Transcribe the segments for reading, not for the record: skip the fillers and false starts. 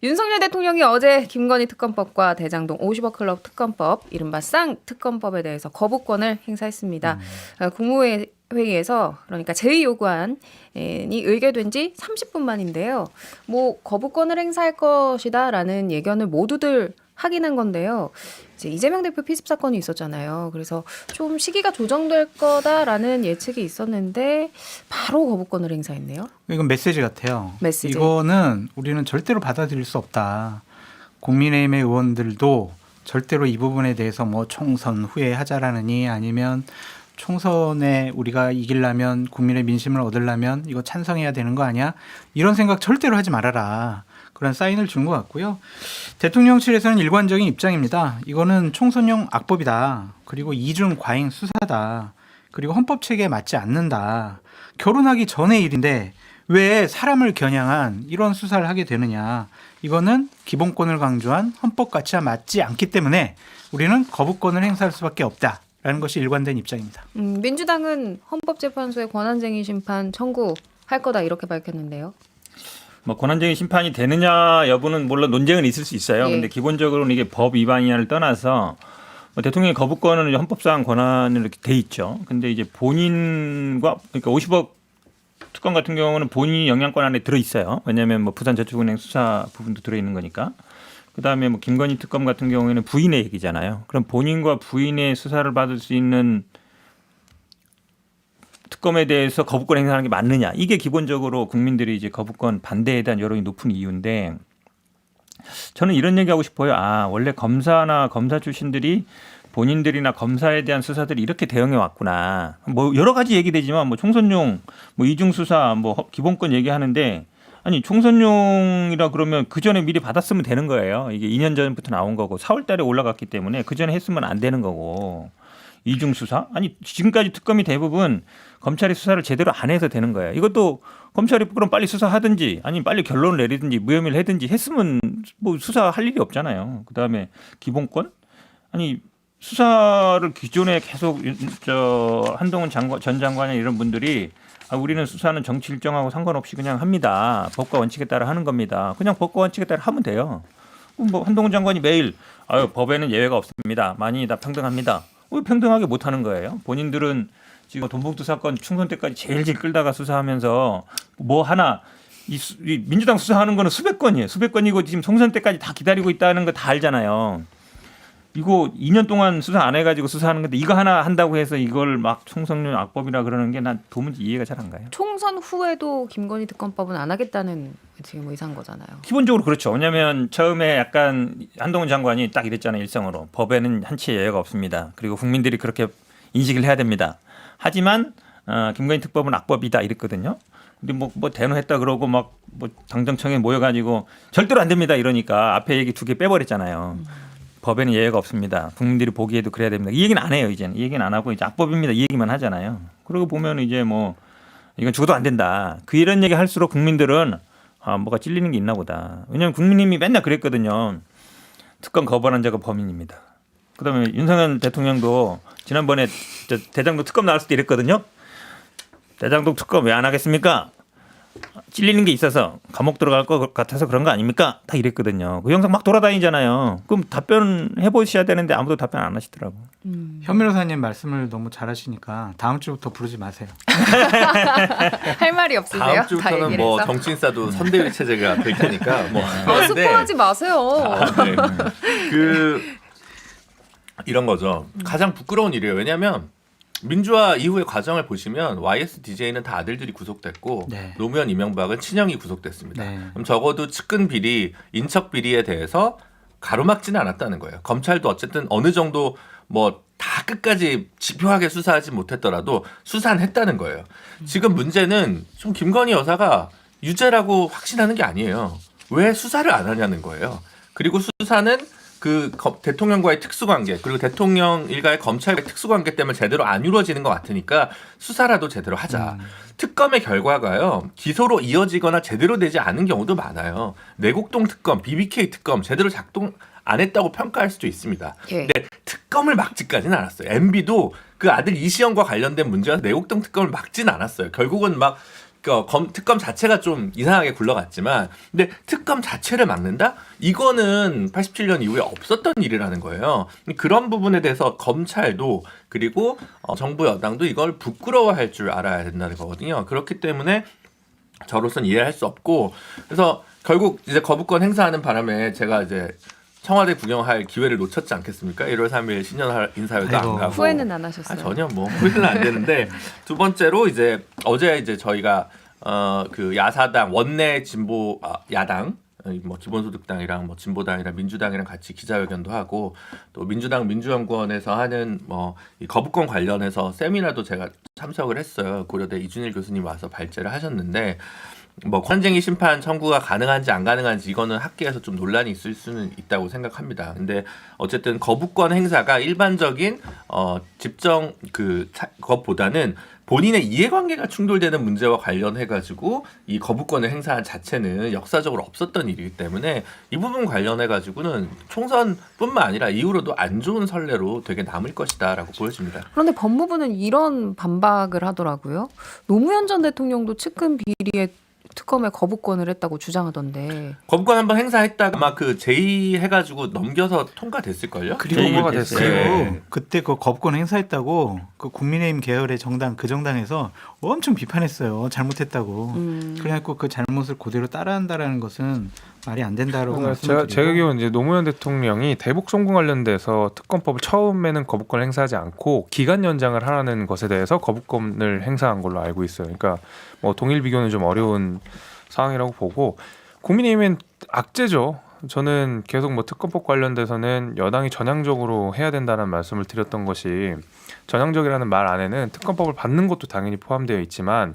윤석열 대통령이 어제 김건희 특검법과 대장동 50억 클럽 특검법, 이른바 쌍특검법에 대해서 거부권을 행사했습니다. 국무회의에서 그러니까 제2요구안이 의결된 지 30분 만인데요. 뭐 거부권을 행사할 것이다라는 예견을 모두들 확인한 건데요. 이제 이재명 대표 피습 사건이 있었잖아요. 그래서 좀 시기가 조정될 거다라는 예측이 있었는데 바로 거부권을 행사했네요. 이건 메시지 같아요. 메시지. 이거는 우리는 절대로 받아들일 수 없다. 국민의힘의 의원들도 절대로 이 부분에 대해서 뭐 총선 후에 하자라느니 아니면 총선에 우리가 이기려면 국민의 민심을 얻으려면 이거 찬성해야 되는 거 아니야? 이런 생각 절대로 하지 말아라. 그런 사인을 준 것 같고요. 대통령실에서는 일관적인 입장입니다. 이거는 총선용 악법이다. 그리고 이중 과잉 수사다. 그리고 헌법 체계에 맞지 않는다. 결혼하기 전의 일인데 왜 사람을 겨냥한 이런 수사를 하게 되느냐. 이거는 기본권을 강조한 헌법 가치와 맞지 않기 때문에 우리는 거부권을 행사할 수밖에 없다라는 것이 일관된 입장입니다. 민주당은 헌법재판소의 권한쟁의 심판 청구할 거다 이렇게 밝혔는데요. 뭐 권한쟁의 심판이 되느냐 여부는 물론 논쟁은 있을 수 있어요. 예. 근데 기본적으로는 이게 법 위반이냐를 떠나서 뭐 대통령의 거부권은 헌법상 권한으로 이렇게 돼 있죠. 근데 이제 본인과 그러니까 50억 특검 같은 경우는 본인이 영향권 안에 들어 있어요. 왜냐하면 뭐 부산저축은행 수사 부분도 들어 있는 거니까. 그다음에 뭐 김건희 특검 같은 경우에는 부인의 얘기잖아요. 그럼 본인과 부인의 수사를 받을 수 있는 특검에 대해서 거부권 행사하는 게 맞느냐. 이게 기본적으로 국민들이 이제 거부권 반대에 대한 여론이 높은 이유인데 저는 이런 얘기하고 싶어요. 원래 검사나 검사 출신들이 본인들이나 검사에 대한 수사들이 이렇게 대응해 왔구나. 뭐 여러 가지 얘기되지만 뭐 총선용 뭐 이중 수사 뭐 기본권 얘기하는데 아니 총선용이라 그러면 그 전에 미리 받았으면 되는 거예요. 이게 2년 전부터 나온 거고 4월 달에 올라갔기 때문에 그 전에 했으면 안 되는 거고. 이중 수사? 아니 지금까지 특검이 대부분 검찰이 수사를 제대로 안 해서 되는 거예요. 이것도 검찰이 그럼 빨리 수사하든지 아니면 빨리 결론을 내리든지 무혐의를 하든지 했으면 뭐 수사할 일이 없잖아요. 그다음에 기본권? 아니 수사를 기존에 계속 한동훈 전 장관이나 이런 분들이 우리는 수사는 정치 일정하고 상관없이 그냥 합니다. 법과 원칙에 따라 하는 겁니다. 그냥 법과 원칙에 따라 하면 돼요. 뭐 한동훈 장관이 매일 법에는 예외가 없습니다. 만인이 다 평등합니다. 왜 평등하게 못하는 거예요? 본인들은 지금 돈봉투 사건 총선 때까지 제일 끌다가 수사하면서 뭐 하나 이 민주당 수사하는 거는 수백 건이에요. 수백 건이고 지금 총선 때까지 다 기다리고 있다는 거 다 알잖아요. 이거 2년 동안 수사 안 해가지고 수사하는 건데 이거 하나 한다고 해서 이걸 막 총선용 악법이라 그러는 게 난 도무지 이해가 잘 안 가요. 총선 후에도 김건희 특검법은 안 하겠다는 지금 의사인 거잖아요. 기본적으로 그렇죠. 왜냐하면 처음에 약간 한동훈 장관이 딱 이랬잖아요. 일성으로. 법에는 한치의 예외가 없습니다. 그리고 국민들이 그렇게 인식을 해야 됩니다. 하지만 김건희 특법은 악법이다 이랬거든요. 근데 뭐 대노했다 그러고 막 뭐 당정청에 모여가지고 절대로 안 됩니다 이러니까 앞에 얘기 2개 빼버렸잖아요. 법에는 예외가 없습니다. 국민들이 보기에도 그래야 됩니다. 이 얘기는 안 해요 이제는. 이 얘기는 안 하고 이제 악법입니다 이 얘기만 하잖아요. 그러고 보면 이제 뭐 이건 죽어도 안 된다. 이런 얘기 할수록 국민들은 뭐가 찔리는 게 있나 보다. 왜냐하면 국민님이 맨날 그랬거든요. 특검 거부한 자가 범인입니다. 그다음에 윤석열 대통령도 지난번에 대장동 특검 나왔을 때 이랬거든요. 대장동 특검 왜 안 하겠습니까? 찔리는 게 있어서 감옥 들어갈 것 같아서 그런 거 아닙니까? 다 이랬거든요. 그 영상 막 돌아다니잖아요. 그럼 답변해 보셔야 되는데 아무도 답변 안 하시더라고. 현 변호사님 말씀을 너무 잘하시니까 다음 주부터 부르지 마세요. 할 말이 없으세요? 다음 주부터는 뭐 정치인사도 선대위 체제가 될 테니까 뭐. 스포하지 마세요. 네. 이런 거죠. 가장 부끄러운 일이에요. 왜냐하면 민주화 이후의 과정을 보시면 YSDJ는 다 아들들이 구속됐고 네. 노무현 이명박은 친형이 구속됐습니다. 네. 그럼 적어도 측근 비리, 인척 비리에 대해서 가로막지는 않았다는 거예요. 검찰도 어쨌든 어느 정도 뭐 다 끝까지 집요하게 수사하지 못했더라도 수사는 했다는 거예요. 지금 문제는 좀 김건희 여사가 유죄라고 확신하는 게 아니에요. 왜 수사를 안 하냐는 거예요. 그리고 수사는 그 대통령과의 특수관계 그리고 대통령 일가의 검찰과의 특수관계 때문에 제대로 안 이루어지는 것 같으니까 수사라도 제대로 하자. 특검의 결과가요. 기소로 이어지거나 제대로 되지 않은 경우도 많아요. 내곡동 특검, BBK 특검 제대로 작동 안 했다고 평가할 수도 있습니다. 예. 근데 특검을 막지까지는 않았어요. MB도 그 아들 이시영과 관련된 문제와 내곡동 특검을 막지는 않았어요. 결국은 막 특검 자체가 좀 이상하게 굴러갔지만, 근데 특검 자체를 막는다? 이거는 87년 이후에 없었던 일이라는 거예요. 그런 부분에 대해서 검찰도 그리고 정부 여당도 이걸 부끄러워할 줄 알아야 된다는 거거든요. 그렇기 때문에 저로서는 이해할 수 없고, 그래서 결국 이제 거부권 행사하는 바람에 제가 이제 청와대 구경할 기회를 놓쳤지 않겠습니까? 1월 3일 신년 인사회도 안 가고. 후회는 안 하셨어요? 전혀 뭐 후회는 안 되는데 두 번째로 이제 어제 이제 저희가 그 야사당 원내 진보 야당 뭐 기본소득당이랑 뭐 진보당이랑 민주당이랑 같이 기자회견도 하고 또 민주당 민주연구원에서 하는 뭐 이 거부권 관련해서 세미나도 제가 참석을 했어요. 고려대 이준일 교수님 와서 발제를 하셨는데 뭐 권한쟁의 심판 청구가 가능한지 안 가능한지 이거는 학계에서 좀 논란이 있을 수는 있다고 생각합니다. 근데 어쨌든 거부권 행사가 일반적인 집정 것보다는 본인의 이해관계가 충돌되는 문제와 관련해 가지고 이 거부권을 행사한 자체는 역사적으로 없었던 일이기 때문에 이 부분 관련해 가지고는 총선뿐만 아니라 이후로도 안 좋은 선례로 되게 남을 것이다라고 보여집니다. 그런데 법무부는 이런 반박을 하더라고요. 노무현 전 대통령도 측근 비리에 특검에 거부권을 했다고 주장하던데. 거부권 한번 행사했다가 아마 그 제의해가지고 넘겨서 통과됐을걸요? 그리고 통과가 됐어요. 그리고 그때 그 거부권 행사했다고 그 국민의힘 계열의 정당 그 정당에서 엄청 비판했어요. 잘못했다고. 그래갖고 그 잘못을 그대로 따라한다라는 것은 말이 안 된다라고 말씀드리고. 제가 기억은 이제 노무현 대통령이 대북 송금 관련돼서 특검법을 처음에는 거부권을 행사하지 않고 기간 연장을 하라는 것에 대해서 거부권을 행사한 걸로 알고 있어요. 그러니까 뭐 동일 비교는 좀 어려운 상황이라고 보고 국민의힘은 악재죠. 저는 계속 뭐 특검법 관련돼서는 여당이 전향적으로 해야 된다는 말씀을 드렸던 것이 전향적이라는 말 안에는 특검법을 받는 것도 당연히 포함되어 있지만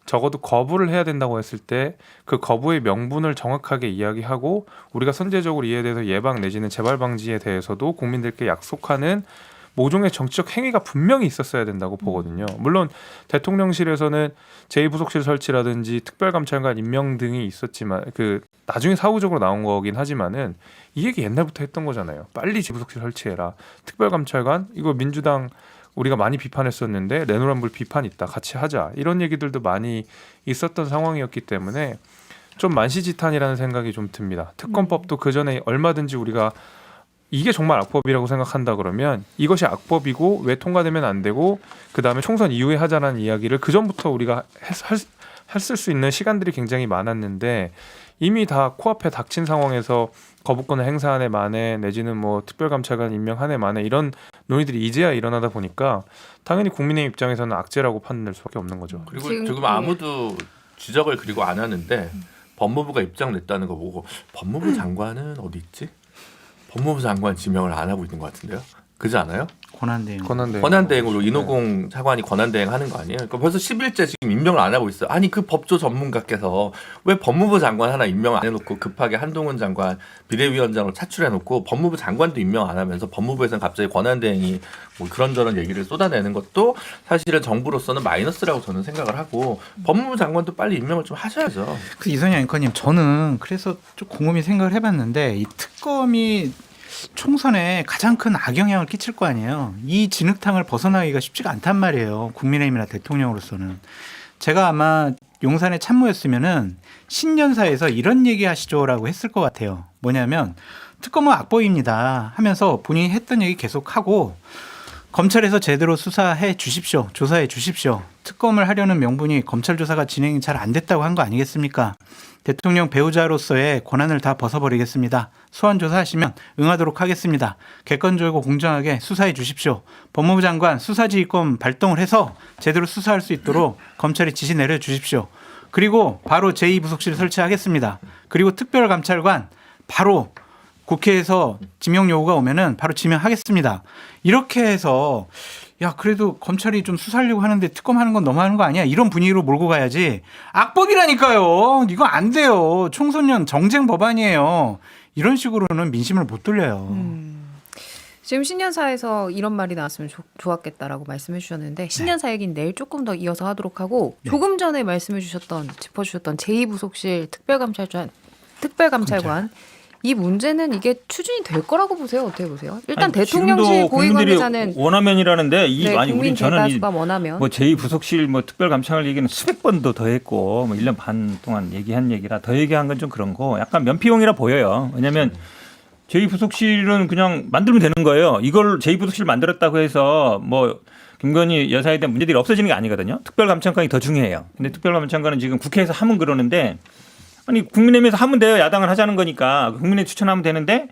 적어도 거부를 해야 된다고 했을 때 그 거부의 명분을 정확하게 이야기하고 우리가 선제적으로 이에 대해서 예방 내지는 재발 방지에 대해서도 국민들께 약속하는 모종의 정치적 행위가 분명히 있었어야 된다고 보거든요. 물론 대통령실에서는 제2부속실 설치라든지 특별감찰관 임명 등이 있었지만 그 나중에 사후적으로 나온 거긴 하지만은 이 얘기 옛날부터 했던 거잖아요. 빨리 제2부속실 설치해라. 특별감찰관 이거 민주당 우리가 많이 비판했었는데 내노란불 비판 있다. 같이 하자. 이런 얘기들도 많이 있었던 상황이었기 때문에 좀 만시지탄이라는 생각이 좀 듭니다. 특검법도 그 전에 얼마든지 우리가 이게 정말 악법이라고 생각한다 그러면 이것이 악법이고 왜 통과되면 안 되고 그 다음에 총선 이후에 하자라는 이야기를 그 전부터 우리가 했을 수 있는 시간들이 굉장히 많았는데 이미 다 코앞에 닥친 상황에서 거부권을 행사한 해 만에 내지는 뭐 특별감찰관 임명한 해 만에 이런 논의들이 이제야 일어나다 보니까 당연히 국민의 입장에서는 악재라고 판단할 수밖에 없는 거죠. 그리고 지금 지금 아무도 지적을 그리고 안 하는데 법무부가 입장 냈다는 거 보고 법무부 장관은 어디 있지? 법무부 장관 지명을 안 하고 있는 것 같은데요. 그렇지 않아요? 권한대행. 권한대행으로 인호공 차관이 권한대행 하는 거 아니에요? 그러니까 벌써 10일째 지금 임명을 안 하고 있어요. 아니 그 법조 전문가께서 왜 법무부 장관 하나 임명 안 해놓고 급하게 한동훈 장관 비대위원장으로 차출해놓고 법무부 장관도 임명 안 하면서 법무부에서는 갑자기 권한대행이 뭐 그런저런 얘기를 쏟아내는 것도 사실은 정부로서는 마이너스라고 저는 생각을 하고 법무부 장관도 빨리 임명을 좀 하셔야죠. 그 이선희 앵커님 저는 그래서 좀 곰곰이 생각을 해봤는데 이 특검이 총선에 가장 큰 악영향을 끼칠 거 아니에요. 이 진흙탕을 벗어나기가 쉽지가 않단 말이에요. 국민의힘이나 대통령으로서는. 제가 아마 용산의 참모였으면은 신년사에서 이런 얘기 하시죠라고 했을 것 같아요. 뭐냐면 특검은 악법입니다 하면서 본인이 했던 얘기 계속하고 검찰에서 제대로 수사해 주십시오. 조사해 주십시오. 특검을 하려는 명분이 검찰 조사가 진행이 잘 안 됐다고 한 거 아니겠습니까? 대통령 배우자로서의 권한을 다 벗어버리겠습니다. 소환 조사하시면 응하도록 하겠습니다. 객관적이고 공정하게 수사해 주십시오. 법무부 장관 수사지휘권 발동을 해서 제대로 수사할 수 있도록 검찰이 지시 내려주십시오. 그리고 바로 제2부속실 설치하겠습니다. 그리고 특별감찰관 바로 국회에서 지명 요구가 오면은 바로 지명하겠습니다. 이렇게 해서 야 그래도 검찰이 좀 수사하려고 하는데 특검하는 건 너무하는 거 아니야? 이런 분위기로 몰고 가야지. 악법이라니까요. 이거 안 돼요. 총선년 정쟁 법안이에요. 이런 식으로는 민심을 못 돌려요. 지금 신년사에서 이런 말이 나왔으면 좋았겠다라고 말씀해 주셨는데 신년사 얘기는 내일 조금 더 이어서 하도록 하고 조금 전에 말씀해 주셨던 짚어주셨던 제2부속실 특별감찰관 이 문제는 이게 추진이 될 거라고 보세요? 어떻게 보세요? 일단 아니, 대통령실 지금도 고위 국민들이 관계자는 원하면이라는데 이 네, 아니 국민 우리 저는 대다수가 원하면 뭐 제2부속실 뭐 특별감찰 얘기는 수백 번도 더 했고 뭐 1년 반 동안 얘기한 얘기라 더 얘기한 건 좀 그런 거 약간 면피용이라 보여요. 왜냐하면 제2부속실은 그냥 만들면 되는 거예요. 이걸 제2부속실 만들었다고 해서 뭐 김건희 여사에 대한 문제들이 없어지는 게 아니거든요. 특별감찰관이 더 중요해요. 근데 특별감찰관은 지금 국회에서 하면 그러는데 아니 국민의힘에서 하면 돼요. 야당을 하자는 거니까 국민의 추천하면 되는데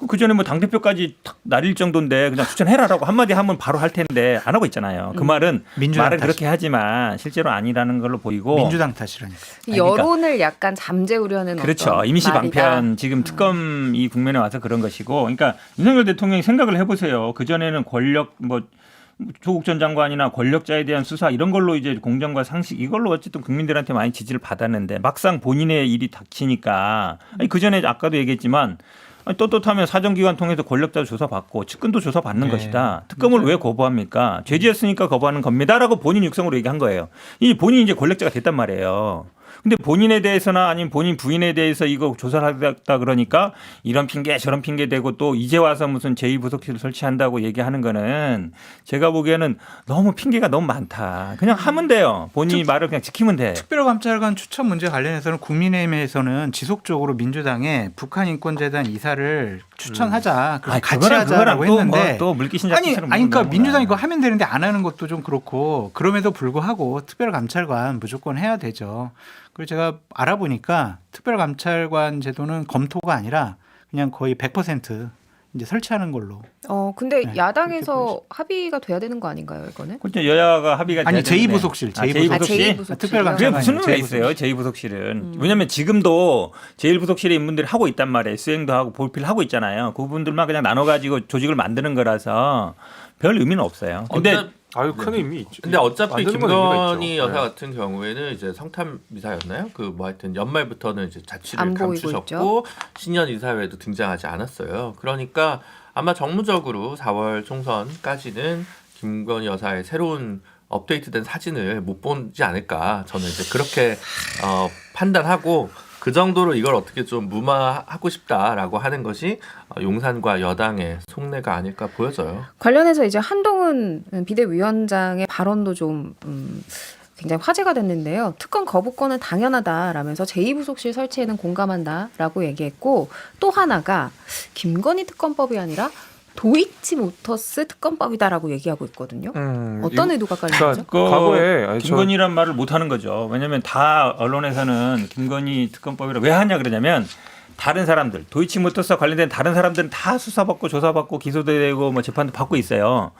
그 전에 뭐 당대표까지 탁 날릴 정도인데 그냥 추천해라라고 한마디 하면 바로 할 텐데 안 하고 있잖아요. 그 말은 말은 그렇게 하지만 실제로 아니라는 걸로 보이고 민주당 탓이라니까. 여론을 약간 잠재우려는 그렇죠. 어떤 임시 말이다. 방편 지금 특검 이 국면에 와서 그런 것이고 그러니까 윤석열 대통령이 생각을 해보세요. 그전에는 권력 뭐 조국 전 장관이나 권력자에 대한 수사 이런 걸로 이제 공정과 상식 이걸로 어쨌든 국민들한테 많이 지지를 받았는데 막상 본인의 일이 닥치니까 아니 그전에 아까도 얘기했지만 아니 떳떳하면 사정기관 통해서 권력자 조사받고 측근도 조사받는 것이다. 특검을 왜 거부합니까? 죄지었으니까 거부하는 겁니다라고 본인 육성으로 얘기한 거예요. 이 본인이 이제 권력자가 됐단 말이에요. 근데 본인에 대해서나 아니면 본인 부인에 대해서 이거 조사를 하겠다 그러니까 이런 핑계 저런 핑계 대고 또 이제 와서 무슨 제2부속실을 설치한다고 얘기하는 거는 제가 보기에는 너무 핑계가 너무 많다. 그냥 하면 돼요. 본인이 말을 그냥 지키면 돼. 특별감찰관 추천 문제 관련해서는 국민의힘에서는 지속적으로 민주당에 북한인권재단 이사를 추천하자, 그래서 같이 하자라고 했는데 또 물귀신 아니 작전처럼 그러니까 묻는 민주당이 거구나. 이거 하면 되는데 안 하는 것도 좀 그렇고 그럼에도 불구하고 특별감찰관 무조건 해야 되죠. 그리고 제가 알아보니까 특별감찰관 제도는 검토가 아니라 그냥 거의 100% 이제 설치하는 걸로. 근데 네, 야당에서 합의가 돼야 되는 거 아닌가요, 이거는? 그렇죠. 여야가 합의가 아니 돼야 되는데. 제2부속실, 제2부속실? 제2부속실. 특별감찰관. 그게 무슨 의미가 있어요? 제2부속실은. 왜냐하면 지금도 제1부속실의 인분들이 하고 있단 말이에요. 수행도 하고 볼필 하고 있잖아요. 그분들만 그냥 나눠가지고 조직을 만드는 거라서 별 의미는 없어요. 근데 아유 큰 의미 있죠. 근데 어차피 만드는 건 의미가 김건희 있죠. 여사 네. 같은 경우에는 이제 성탄 미사였나요? 그 뭐 하여튼 연말부터는 이제 자취를 안 보이고 감추셨고 신년 이사회도 등장하지 않았어요. 그러니까 아마 정무적으로 4월 총선까지는 김건희 여사의 새로운 업데이트된 사진을 못 보지 않을까 저는 이제 그렇게 판단하고 그 정도로 이걸 어떻게 좀 무마하고 싶다라고 하는 것이 용산과 여당의 속내가 아닐까 보여져요. 관련해서 이제 한동훈 비대위원장의 발언도 좀 굉장히 화제가 됐는데요. 특검 거부권은 당연하다라면서 제2부속실 설치에는 공감한다라고 얘기했고 또 하나가 김건희 특검법이 아니라 도이치모터스 특검법이다라고 얘기하고 있거든요. 어떤 의도가 깔린 거죠? 과거에 김건희란 말을 못 하는 거죠. 왜냐하면 다 언론에서는 김건희 특검법이라 왜 하냐 그러냐면 다른 사람들 도이치모터스와 관련된 다른 사람들은 다 수사받고 조사받고 기소되고 뭐 재판도 받고 있어요.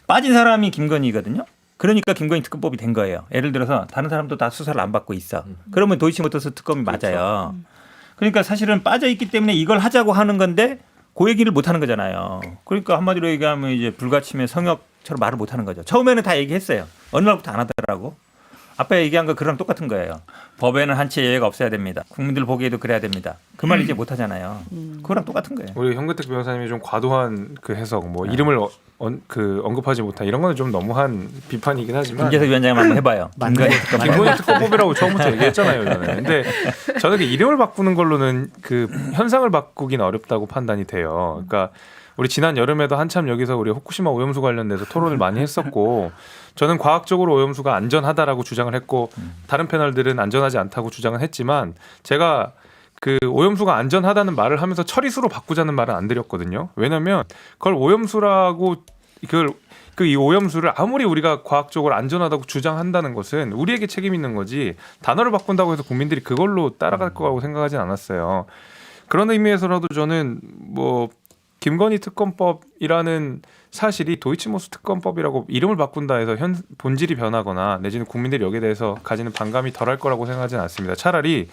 빠진 사람이 김건희거든요. 그러니까 김건희 특검법이 된 거예요. 예를 들어서 다른 사람도 다 수사를 안 받고 있어. 그러면 도이치모터스 특검이 맞아요. 그러니까 사실은 빠져 있기 때문에 이걸 하자고 하는 건데 그 얘기를 못 하는 거잖아요. 그러니까 한마디로 얘기하면 이제 불가침의 성역처럼 말을 못 하는 거죠. 처음에는 다 얘기했어요. 어느 날부터 안 하더라고. 아까 얘기한 거 그랑 똑같은 거예요. 법에는 한치의 예외가 없어야 됩니다. 국민들 보기에도 그래야 됩니다. 그 말 이제 못 하잖아요. 그거랑 똑같은 거예요. 우리 현근택 변호사님이 좀 과도한 그 해석, 뭐 이름을 언급하지 못한 이런 거는 좀 너무한 비판이긴 하지만. 김재석 위원장님 한번 해봐요. 맞네. 김건희 특검법이라고 처음부터 얘기했잖아요, 저는. 근데 저는 그 이름을 바꾸는 걸로는 그 현상을 바꾸긴 어렵다고 판단이 돼요. 그러니까 우리 지난 여름에도 한참 여기서 우리 후쿠시마 오염수 관련돼서 토론을 많이 했었고, 저는 과학적으로 오염수가 안전하다라고 주장을 했고 다른 패널들은 안전하지 않다고 주장을 했지만 제가 그 오염수가 안전하다는 말을 하면서 처리수로 바꾸자는 말은 안 드렸거든요. 왜냐하면 그걸 오염수라고 이 오염수를 아무리 우리가 과학적으로 안전하다고 주장한다는 것은 우리에게 책임 있는 거지 단어를 바꾼다고 해서 국민들이 그걸로 따라갈 거라고 생각하진 않았어요. 그런 의미에서라도 저는 뭐 김건희 특검법이라는 사실이 도이치모터스 특검법이라고 이름을 바꾼다 해서 본질이 변하거나 내지는 국민들이 여기에 대해서 가지는 반감이 덜할 거라고 생각하지는 않습니다. 차라리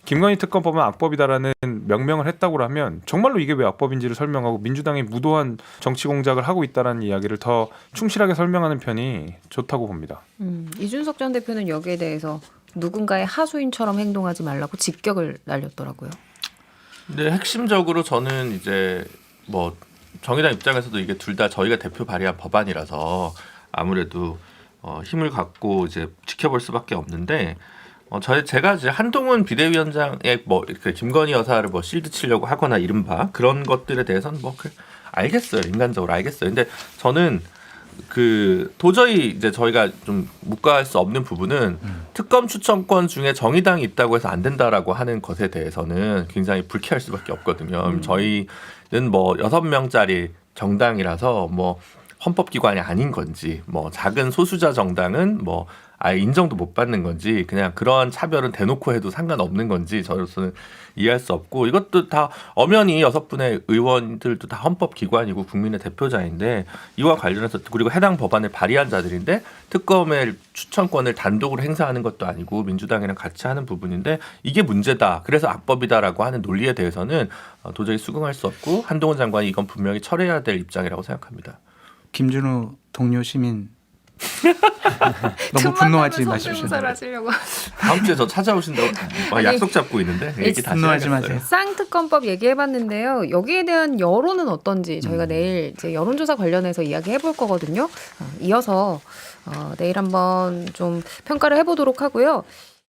김건희 특검법은 악법이다라는 명명을 했다고 하면 정말로 이게 왜 악법인지를 설명하고 민주당이 무도한 정치 공작을 하고 있다라는 이야기를 더 충실하게 설명하는 편이 좋다고 봅니다. 이준석 전 대표는 여기에 대해서 누군가의 하수인처럼 행동하지 말라고 직격을 날렸더라고요. 근데 핵심적으로 저는 이제 뭐 정의당 입장에서도 이게 둘 다 저희가 대표 발의한 법안이라서 아무래도 힘을 갖고 이제 지켜볼 수밖에 없는데 제가 이제 한동훈 비대위원장의 뭐 이렇게 김건희 여사를 뭐 실드 치려고 하거나 이른바 그런 것들에 대해서는 뭐 알겠어요. 인간적으로 알겠어요. 근데 저는 도저히 이제 저희가 좀 묵과할 수 없는 부분은 특검 추천권 중에 정의당이 있다고 해서 안 된다라고 하는 것에 대해서는 굉장히 불쾌할 수밖에 없거든요. 저희는 뭐 6명짜리 정당이라서 뭐 헌법기관이 아닌 건지 뭐 작은 소수자 정당은 뭐 아예 인정도 못 받는 건지 그냥 그런 차별은 대놓고 해도 상관없는 건지 저로서는 이해할 수 없고 이것도 다 엄연히 6분의 의원들도 다 헌법기관이고 국민의 대표자인데 이와 관련해서 그리고 해당 법안을 발의한 자들인데 특검의 추천권을 단독으로 행사하는 것도 아니고 민주당이랑 같이 하는 부분인데 이게 문제다. 그래서 악법이다라고 하는 논리에 대해서는 도저히 수긍할 수 없고 한동훈 장관이 이건 분명히 철회해야 될 입장이라고 생각합니다. 김준우 동료 시민 너무 분노하지 마십시오. 성대모사를 하시려고. 다음 주에 저 찾아오신다고 아니, 약속 잡고 있는데 얘기 다시 분노하지 해야겠어요. 마세요. 쌍특검법 얘기해봤는데요. 여기에 대한 여론은 어떤지 저희가 내일 이제 여론조사 관련해서 이야기해볼 거거든요. 이어서 내일 한번 좀 평가를 해보도록 하고요.